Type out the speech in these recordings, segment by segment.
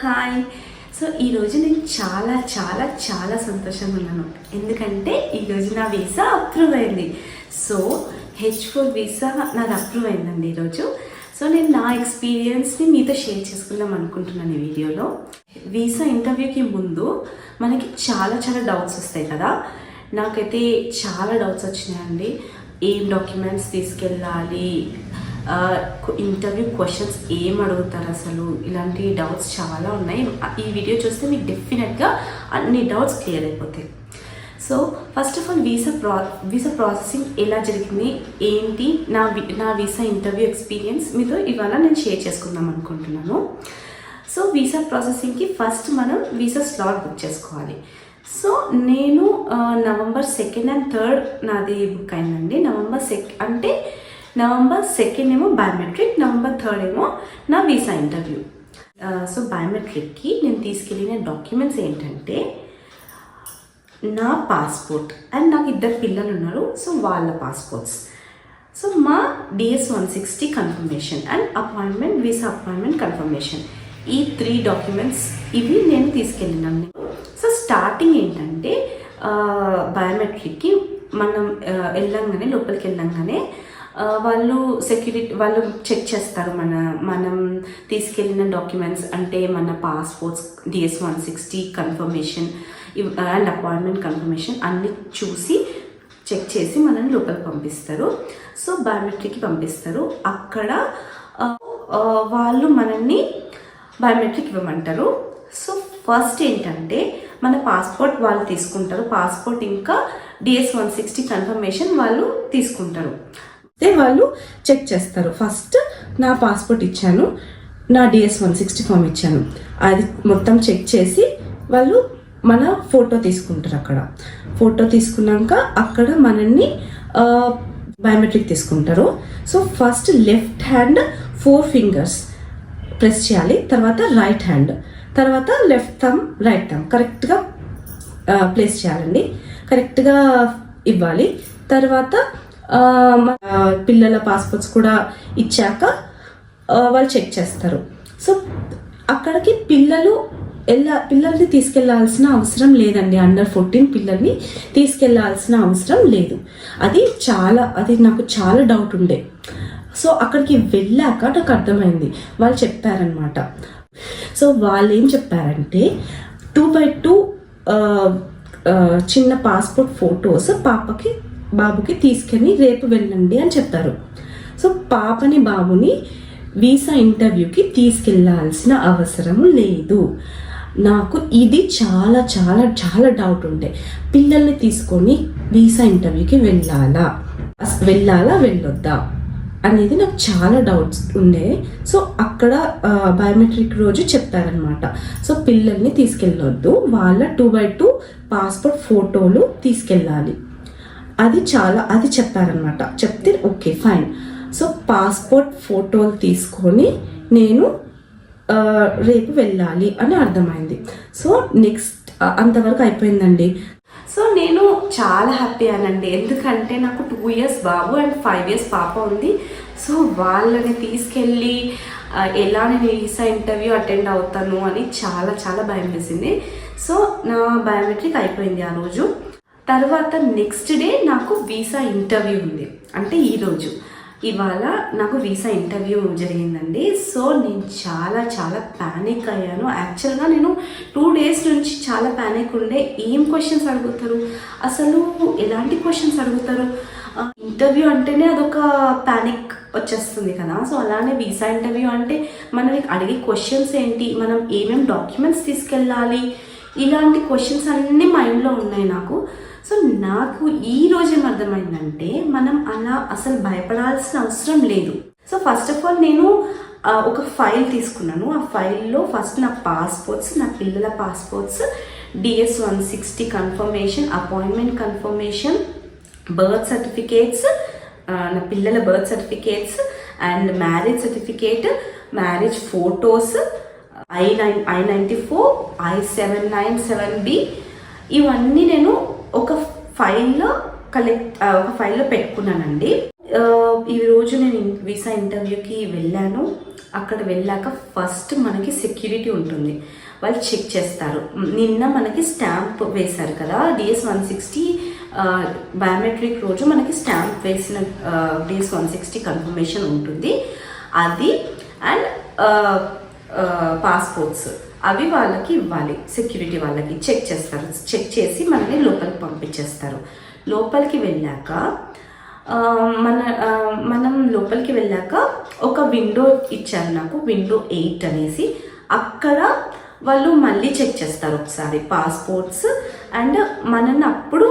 Hi. So ఈరోజు నేను చాలా చాలా చాలా సంతోషంగా ఉన్నాను. ఎందుకంటే ఈరోజు నా వీసా అప్రూవ్ అయింది. సో H4 వీసా నాది అప్రూవ్ అయిందండి ఈరోజు. సో నేను నా ఎక్స్పీరియన్స్ని మీతో షేర్ చేసుకుందాం అనుకుంటున్నాను ఈ వీడియోలో. వీసా ఇంటర్వ్యూకి ముందు మనకి చాలా చాలా డౌట్స్ వస్తాయి కదా. నాకైతే చాలా డౌట్స్ వచ్చినాయండి. ఏం డాక్యుమెంట్స్ తీసుకెళ్ళాలి, ఇంటర్వ్యూ క్వశ్చన్స్ ఏం అడుగుతారు, అసలు ఇలాంటి డౌట్స్ చాలా ఉన్నాయి. ఈ వీడియో చూస్తే మీకు డెఫినెట్గా అన్ని డౌట్స్ క్లియర్ అయిపోతాయి. So first of all visa processing ఎలా జరిగింది, ఏంటి, నా వీసా ఇంటర్వ్యూ ఎక్స్పీరియన్స్ మీతో ఇవాళ నేను షేర్ చేసుకుందాం అనుకుంటున్నాను. సో వీసా ప్రాసెసింగ్కి ఫస్ట్ మనం వీసా స్లాట్ బుక్ చేసుకోవాలి. సో నేను November 2nd and 3rd నాది బుక్ అయిందండి. November 2nd ఏమో బయోమెట్రిక్, November 3rd ఏమో నా వీసా ఇంటర్వ్యూ. సో బయోమెట్రిక్కి నేను తీసుకెళ్ళిన డాక్యుమెంట్స్ ఏంటంటే నా పాస్పోర్ట్ అండ్ నాకు 2 పిల్లలు ఉన్నారు. సో వాళ్ళ పాస్పోర్ట్స్, సో మా DS-160 confirmation and visa appointment confirmation, ఈ 3 డాక్యుమెంట్స్ ఇవి నేను తీసుకెళ్ళినాను. సో స్టార్టింగ్ ఏంటంటే బయోమెట్రిక్కి మనం లోపలికి వెళ్ళంగానే వాళ్ళు సెక్యూరిటీ చెక్ చేస్తారు మనం తీసుకెళ్ళిన డాక్యుమెంట్స్, అంటే మన passports, DS-160 confirmation and appointment confirmation అన్నీ చూసి చెక్ చేసి మనల్ని లోపలికి పంపిస్తారు. సో బయోమెట్రిక్కి పంపిస్తారు. అక్కడ వాళ్ళు మనల్ని బయోమెట్రిక్ ఇవ్వమంటారు. సో ఫస్ట్ ఏంటంటే మన పాస్పోర్ట్ వాళ్ళు తీసుకుంటారు. పాస్పోర్ట్ ఇంకా DS-160 కన్ఫర్మేషన్ వాళ్ళు తీసుకుంటారు. అయితే వాళ్ళు చెక్ చేస్తారు. ఫస్ట్ నా పాస్పోర్ట్ ఇచ్చాను, నా DS-160 ఫామ్ ఇచ్చాను, అది మొత్తం చెక్ చేసి వాళ్ళు మన ఫోటో తీసుకుంటారు. అక్కడ ఫోటో తీసుకున్నాక అక్కడ మనల్ని బయోమెట్రిక్ తీసుకుంటారు. So first left hand 4 fingers press చేయాలి, తర్వాత రైట్ హ్యాండ్, తర్వాత లెఫ్ట్ థమ్ రైట్ థమ్ కరెక్ట్గా ప్లేస్ చేయాలండి, కరెక్ట్గా ఇవ్వాలి. తర్వాత పిల్లల పాస్పోర్ట్స్ కూడా ఇచ్చాక వాళ్ళు చెక్ చేస్తారు. సో అక్కడికి పిల్లల్ని తీసుకెళ్లాల్సిన అవసరం లేదండి. Under 14 పిల్లల్ని తీసుకెళ్లాల్సిన అవసరం లేదు. అది నాకు చాలా డౌట్ ఉండే. సో అక్కడికి వెళ్ళాక నాకు అర్థమైంది, వాళ్ళు చెప్పారనమాట. సో వాళ్ళు ఏం చెప్పారంటే 2x2 చిన్న పాస్పోర్ట్ ఫొటోస్ బాబుకి తీసుకెళ్ళి రేపు వెళ్ళండి అని చెప్పారు. సో పాపని బాబుని వీసా ఇంటర్వ్యూకి తీసుకెళ్లాల్సిన అవసరం లేదు. నాకు ఇది చాలా చాలా చాలా డౌట్ ఉండే. పిల్లల్ని తీసుకొని వీసా ఇంటర్వ్యూకి వెళ్ళాలా వెళ్ళొద్దా అనేది నాకు చాలా డౌట్స్ ఉండే. సో అక్కడ బయోమెట్రిక్ రోజు చెప్పారనమాట, సో పిల్లల్ని తీసుకెళ్ళొద్దు, వాళ్ళ 2x2 పాస్పోర్ట్ ఫోటోలు తీసుకెళ్ళాలి, అది చెప్పారనమాట. చెప్తే ఓకే ఫైన్. సో పాస్పోర్ట్ ఫోటోలు తీసుకొని నేను రేపు వెళ్ళాలి అని అర్థమైంది. సో నెక్స్ట్ అంతవరకు అయిపోయిందండి. సో నేను చాలా హ్యాపీ అనండి, ఎందుకంటే నాకు 2 years బాబు అండ్ 5 years పాప ఉంది. సో వాళ్ళని తీసుకెళ్ళి ఎలా నేను వీసా ఇంటర్వ్యూ అటెండ్ అవుతాను అని చాలా చాలా భయం వేసింది. సో నా బయోమెట్రిక్ అయిపోయింది ఆ రోజు. తర్వాత నెక్స్ట్ డే నాకు వీసా ఇంటర్వ్యూ ఉంది, అంటే ఇవాళ నాకు వీసా ఇంటర్వ్యూ జరిగిందండి. సో నేను చాలా చాలా ప్యానిక్ అయ్యాను. యాక్చువల్గా నేను 2 days నుంచి చాలా ప్యానిక్ ఉండే. ఏం క్వశ్చన్స్ అడుగుతారు, అసలు ఎలాంటి క్వశ్చన్స్ అడుగుతారు, ఇంటర్వ్యూ అంటేనే అదొక ప్యానిక్ వచ్చేస్తుంది కదా. సో అలానే వీసా ఇంటర్వ్యూ అంటే మనకి అడిగే క్వశ్చన్స్ ఏంటి, మనం ఏమేమి డాక్యుమెంట్స్ తీసుకెళ్ళాలి, ఇలాంటి క్వశ్చన్స్ అన్నీ మైండ్లో ఉన్నాయి నాకు. సో నాకు ఈ రోజు ఏమర్థమైందంటే మనం అలా అసలు భయపడాల్సిన అవసరం లేదు. సో ఫస్ట్ ఆఫ్ ఆల్ నేను ఒక ఫైల్ తీసుకున్నాను. ఆ ఫైల్లో ఫస్ట్ నా పాస్పోర్ట్స్, నా పిల్లల passports, DS-160 confirmation, appointment confirmation, birth certificates, నా పిల్లల birth certificates and marriage certificate, marriage photos, I-94, I-797B, ఇవన్నీ నేను ఒక ఫైల్లో పెట్టుకున్నానండి. ఈ రోజు నేను వీసా ఇంటర్వ్యూకి వెళ్ళాను. అక్కడ వెళ్ళాక ఫస్ట్ మనకి సెక్యూరిటీ ఉంటుంది, వాళ్ళు చెక్ చేస్తారు. నిన్న మనకి స్టాంప్ వేశారు కదా DS 160 బయోమెట్రిక్ రోజు మనకి స్టాంప్ వేసిన DS 160 కన్ఫర్మేషన్ ఉంటుంది. అది అండ్ పాస్పోర్ట్స్ అవి వాళ్ళకి ఇవ్వాలి, సెక్యూరిటీ వాళ్ళకి చెక్ చేస్తారు. చెక్ చేసి మనల్ని లోపలికి పంపించేస్తారు. లోపలికి వెళ్ళాక మనం లోపలికి వెళ్ళాక ఒక విండో ఇచ్చారు నాకు, విండో 8 అనేసి. అక్కడ వాళ్ళు మళ్ళీ చెక్ చేస్తారు ఒకసారి పాస్పోర్ట్స్ అండ్ మనల్ని అప్పుడు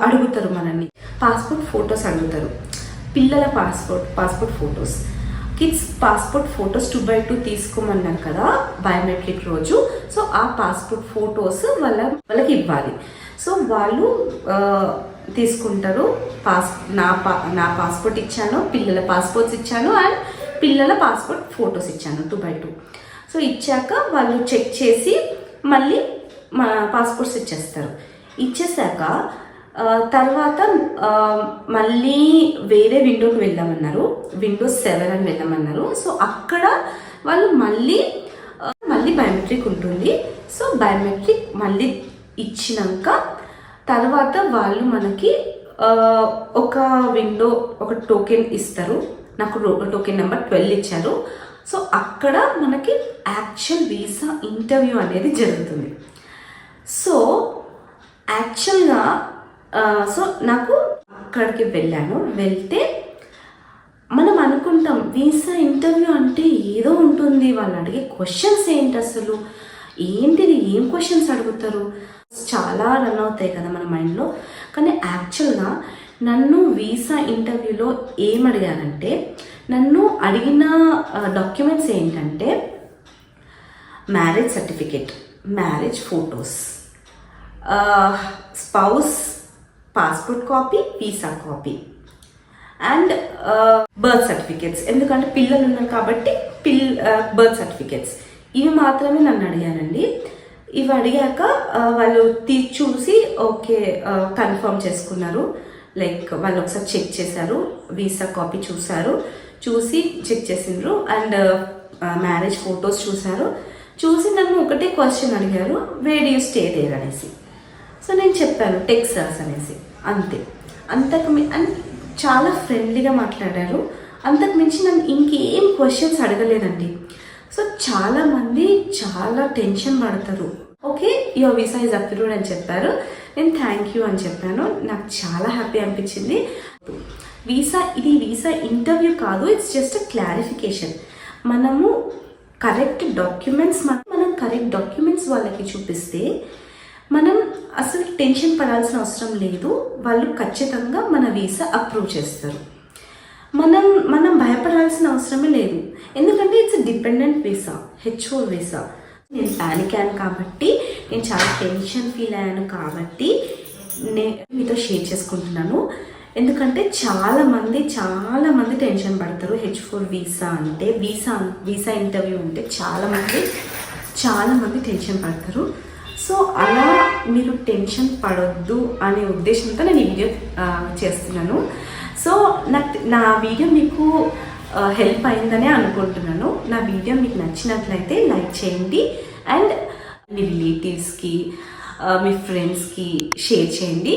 అడుగుతారు, మనల్ని పాస్పోర్ట్ ఫొటోస్ అడుగుతారు. పిల్లల passport photos, kids passport photos 2x2 తీసుకోమన్నారు కదా బయోమెట్రిక్ రోజు. సో ఆ పాస్పోర్ట్ ఫొటోస్ వాళ్ళకి ఇవ్వాలి. సో వాళ్ళు తీసుకుంటారు. నా పాస్పోర్ట్ ఇచ్చాను, పిల్లల పాస్పోర్ట్స్ ఇచ్చాను అండ్ పిల్లల పాస్పోర్ట్ ఫొటోస్ ఇచ్చాను 2x2. సో ఇచ్చాక వాళ్ళు చెక్ చేసి మళ్ళీ మా పాస్పోర్ట్స్ ఇచ్చేస్తారు. ఇచ్చేసాక తర్వాత మళ్ళీ వేరే విండోకి వెళ్ళామన్నారు, విండో 7 అని వెళ్ళామన్నారు. సో అక్కడ వాళ్ళు మళ్ళీ బయోమెట్రిక్ ఉంటుంది. సో బయోమెట్రిక్ మళ్ళీ ఇచ్చినాక తర్వాత వాళ్ళు మనకి ఒక విండో ఒక టోకెన్ ఇస్తారు. నాకు టోకెన్ నెంబర్ 12 ఇచ్చారు. సో అక్కడ మనకి యాక్చువల్ వీసా ఇంటర్వ్యూ అనేది జరుగుతుంది. సో యాక్చువల్గా సో నాకు అక్కడికి వెళ్తే మనం అనుకుంటాం వీసా ఇంటర్వ్యూ అంటే ఏదో ఉంటుంది, వాళ్ళు అడిగే క్వశ్చన్స్ ఏంటి, అసలు ఏంటిది, ఏం క్వశ్చన్స్ అడుగుతారు, చాలా రన్ అవుతాయి కదా మన మైండ్లో. కానీ యాక్చువల్గా నన్ను వీసా ఇంటర్వ్యూలో ఏం అడిగారంటే, నన్ను అడిగిన డాక్యుమెంట్స్ ఏంటంటే marriage certificate, marriage photos, spouse passport copy, visa copy and birth certificates. ఎందుకంటే పిల్లలు ఉన్నారు కాబట్టి బర్త్ సర్టిఫికేట్స్ ఇవి మాత్రమే నన్ను అడిగానండి. ఇవి అడిగాక వాళ్ళు చూసి ఓకే కన్ఫర్మ్ చేసుకున్నారు. లైక్ వాళ్ళు ఒకసారి చెక్ చేశారు, వీసా కాపీ చూసి చెక్ చేసిండ్రు అండ్ మ్యారేజ్ ఫొటోస్ చూసి నన్ను ఒకటే క్వశ్చన్ అడిగారు, where do you stay there అనేసి. సో నేను చెప్పాను టెక్సాస్ అనేసి, అంతే. అండ్ చాలా ఫ్రెండ్లీగా మాట్లాడారు. అంతకు మించి నన్ను ఇంకేం క్వశ్చన్స్ అడగలేదండి. సో చాలామంది చాలా టెన్షన్ పడతారు. Okay your visa is approved అని చెప్పారు. నేను థ్యాంక్ యూ అని చెప్పాను. నాకు చాలా హ్యాపీ అనిపించింది. ఇది వీసా ఇంటర్వ్యూ కాదు, ఇట్స్ జస్ట్ అ క్లారిఫికేషన్. మనము కరెక్ట్ డాక్యుమెంట్స్ వాళ్ళకి చూపిస్తే మనం అసలు టెన్షన్ పడాల్సిన అవసరం లేదు. వాళ్ళు ఖచ్చితంగా మన వీసా అప్రూవ్ చేస్తారు. మనం భయపడాల్సిన అవసరమే లేదు. ఎందుకంటే it's dependent visa, H4 visa. నేను ప్యానిక్ అయ్యాను కాబట్టి, నేను చాలా టెన్షన్ ఫీల్ అయ్యాను కాబట్టి నేను మీతో షేర్ చేసుకుంటున్నాను. ఎందుకంటే చాలా మంది టెన్షన్ పడతారు. H4 వీసా అంటే వీసా ఇంటర్వ్యూ అంటే చాలా మంది టెన్షన్ పడతారు. సో అలా మీరు టెన్షన్ పడొద్దు అనే ఉద్దేశంతో నేను ఈ వీడియో చేస్తున్నాను. సో నా వీడియో మీకు హెల్ప్ అయిందనే అనుకుంటున్నాను. నా వీడియో మీకు నచ్చినట్లయితే లైక్ చేయండి అండ్ మీ రిలేటివ్స్కి మీ ఫ్రెండ్స్కి షేర్ చేయండి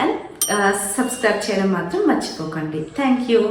అండ్ సబ్స్క్రైబ్ చేయడం మాత్రం మర్చిపోకండి. Thank you.